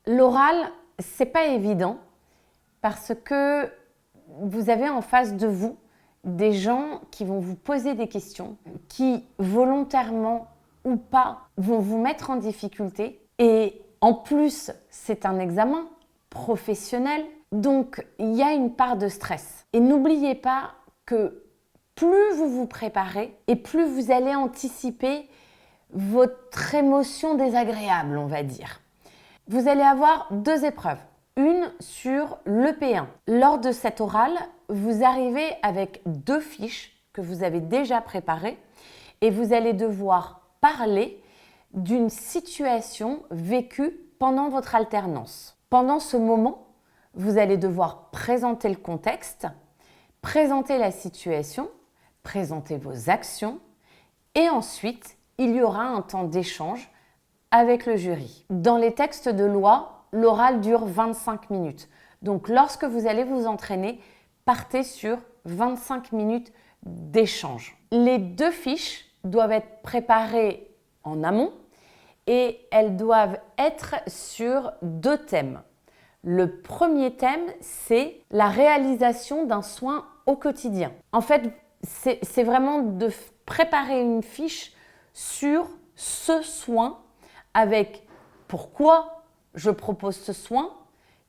L'oral, c'est pas évident parce que vous avez en face de vous des gens qui vont vous poser des questions, qui volontairement ou pas vont vous mettre en difficulté. Et en plus, c'est un examen professionnel, donc il y a une part de stress. Et n'oubliez pas que plus vous vous préparez et plus vous allez anticiper votre émotion désagréable, on va dire. Vous allez avoir deux épreuves. Une sur l'EP1. Lors de cet oral, vous arrivez avec deux fiches que vous avez déjà préparées et vous allez devoir parler d'une situation vécue pendant votre alternance. Pendant ce moment, vous allez devoir présenter le contexte, présenter la situation, présenter vos actions et ensuite, il y aura un temps d'échange avec le jury. Dans les textes de loi, l'oral dure 25 minutes. Donc, lorsque vous allez vous entraîner, partez sur 25 minutes d'échange. Les deux fiches doivent être préparées en amont et elles doivent être sur deux thèmes. Le premier thème, c'est la réalisation d'un soin au quotidien. En fait, c'est vraiment de préparer une fiche sur ce soin avec pourquoi je propose ce soin,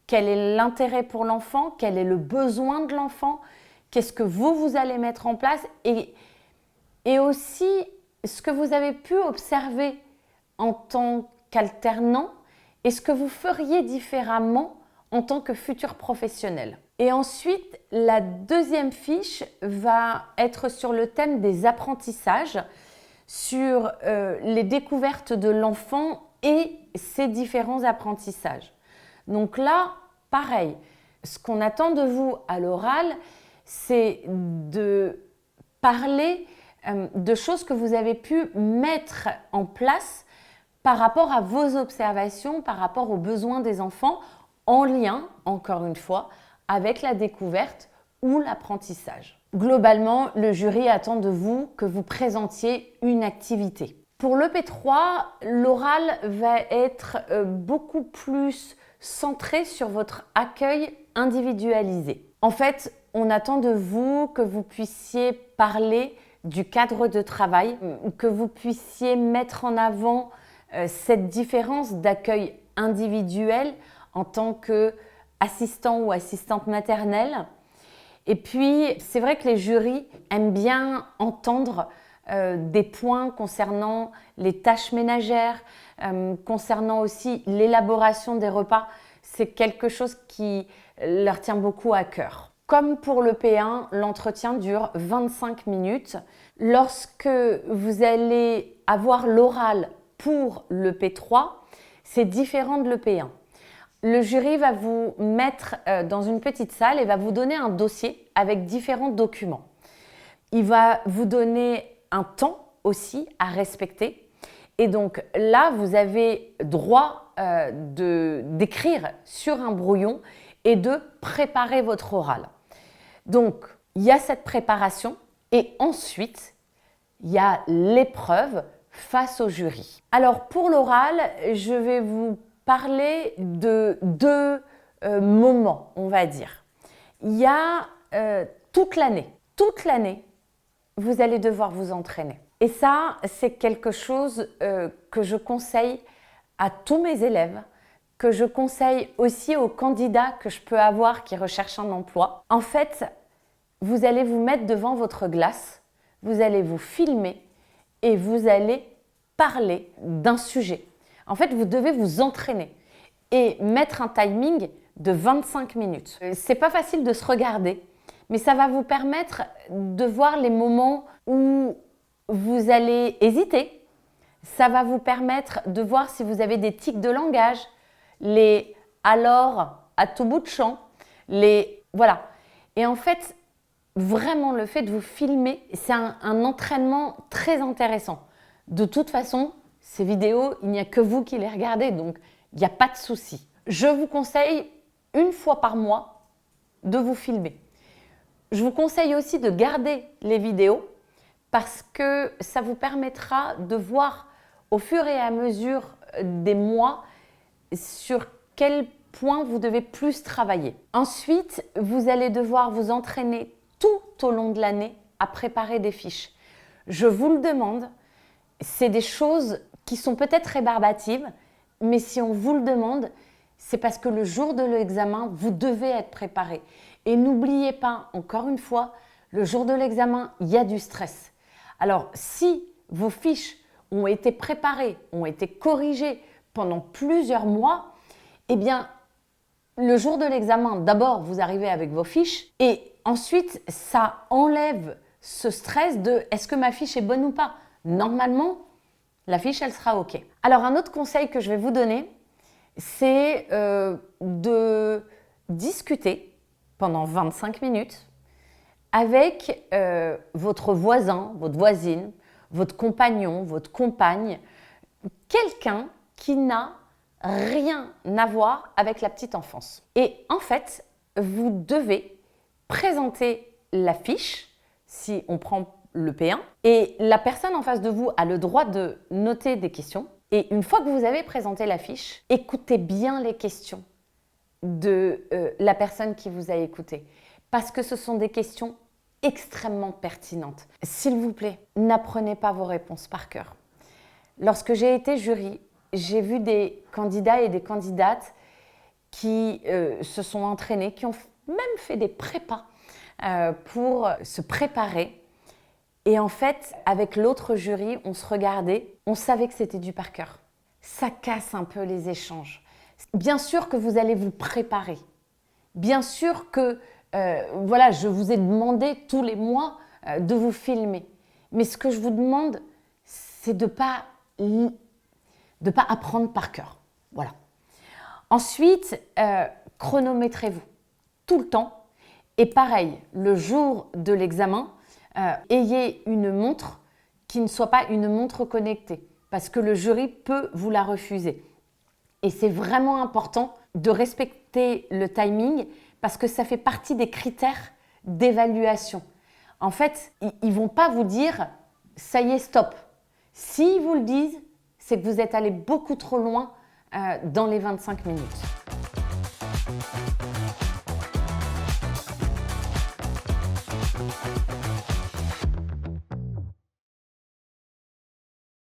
quel est l'intérêt pour l'enfant, quel est le besoin de l'enfant, qu'est-ce que vous allez mettre en place et aussi ce que vous avez pu observer en tant qu'alternant et ce que vous feriez différemment en tant que futur professionnel. Et ensuite, la deuxième fiche va être sur le thème des apprentissages, sur les découvertes de l'enfant et ses différents apprentissages. Donc là, pareil, ce qu'on attend de vous à l'oral, c'est de parler de choses que vous avez pu mettre en place par rapport à vos observations, par rapport aux besoins des enfants, en lien, encore une fois, avec la découverte ou l'apprentissage. Globalement, le jury attend de vous que vous présentiez une activité. Pour l'EP3, l'oral va être beaucoup plus centré sur votre accueil individualisé. En fait, on attend de vous que vous puissiez parler du cadre de travail, que vous puissiez mettre en avant cette différence d'accueil individuel en tant qu'assistant ou assistante maternelle. Et puis, c'est vrai que les jurys aiment bien entendre des points concernant les tâches ménagères, concernant aussi l'élaboration des repas. C'est quelque chose qui leur tient beaucoup à cœur. Comme pour le P1, l'entretien dure 25 minutes. Lorsque vous allez avoir l'oral pour le P3, c'est différent de le P1. Le jury va vous mettre dans une petite salle et va vous donner un dossier avec différents documents. Il va vous donner un temps aussi à respecter. Et donc là, vous avez droit d'écrire sur un brouillon et de préparer votre oral. Donc, il y a cette préparation et ensuite, il y a l'épreuve face au jury. Alors, pour l'oral, je vais vous parler de deux moments, on va dire. Il y a toute l'année. Toute l'année, vous allez devoir vous entraîner. Et ça, c'est quelque chose que je conseille à tous mes élèves, que je conseille aussi aux candidats que je peux avoir qui recherchent un emploi. En fait, vous allez vous mettre devant votre glace, vous allez vous filmer et vous allez parler d'un sujet. En fait, vous devez vous entraîner et mettre un timing de 25 minutes. C'est pas facile de se regarder, mais ça va vous permettre de voir les moments où vous allez hésiter. Ça va vous permettre de voir si vous avez des tics de langage, les alors à tout bout de champ, voilà. Et en fait, vraiment le fait de vous filmer, c'est un entraînement très intéressant. De toute façon, ces vidéos, il n'y a que vous qui les regardez, donc il n'y a pas de souci. Je vous conseille une fois par mois de vous filmer. Je vous conseille aussi de garder les vidéos parce que ça vous permettra de voir au fur et à mesure des mois sur quel point vous devez plus travailler. Ensuite, vous allez devoir vous entraîner tout au long de l'année à préparer des fiches. Je vous le demande, c'est des choses qui sont peut-être rébarbatives, mais si on vous le demande, c'est parce que le jour de l'examen, vous devez être préparé. Et n'oubliez pas, encore une fois, le jour de l'examen, il y a du stress. Alors, si vos fiches ont été préparées, ont été corrigées pendant plusieurs mois, eh bien, le jour de l'examen, d'abord, vous arrivez avec vos fiches et ensuite, ça enlève ce stress de « est-ce que ma fiche est bonne ou pas ?» Normalement, la fiche, elle sera OK. Alors, un autre conseil que je vais vous donner, c'est de discuter pendant 25 minutes avec votre voisin, votre voisine, votre compagnon, votre compagne, quelqu'un qui n'a rien à voir avec la petite enfance. Et en fait, vous devez présenter la fiche, si on prend le P1, et la personne en face de vous a le droit de noter des questions. Et une fois que vous avez présenté la fiche, écoutez bien les questions de la personne qui vous a écouté, parce que ce sont des questions extrêmement pertinentes. S'il vous plaît, n'apprenez pas vos réponses par cœur. Lorsque j'ai été jury, j'ai vu des candidats et des candidates qui se sont entraînés, qui ont même fait des prépas pour se préparer. Et en fait, avec l'autre jury, on se regardait, on savait que c'était du par cœur. Ça casse un peu les échanges. Bien sûr que vous allez vous préparer. Bien sûr que voilà, je vous ai demandé tous les mois de vous filmer. Mais ce que je vous demande, c'est de ne pas apprendre par cœur. Voilà. Ensuite, chronométrez-vous tout le temps. Et pareil, le jour de l'examen, ayez une montre qui ne soit pas une montre connectée, parce que le jury peut vous la refuser. Et c'est vraiment important de respecter le timing, parce que ça fait partie des critères d'évaluation. En fait, ils ne vont pas vous dire « ça y est, stop ». S'ils vous le disent, c'est que vous êtes allé beaucoup trop loin dans les 25 minutes.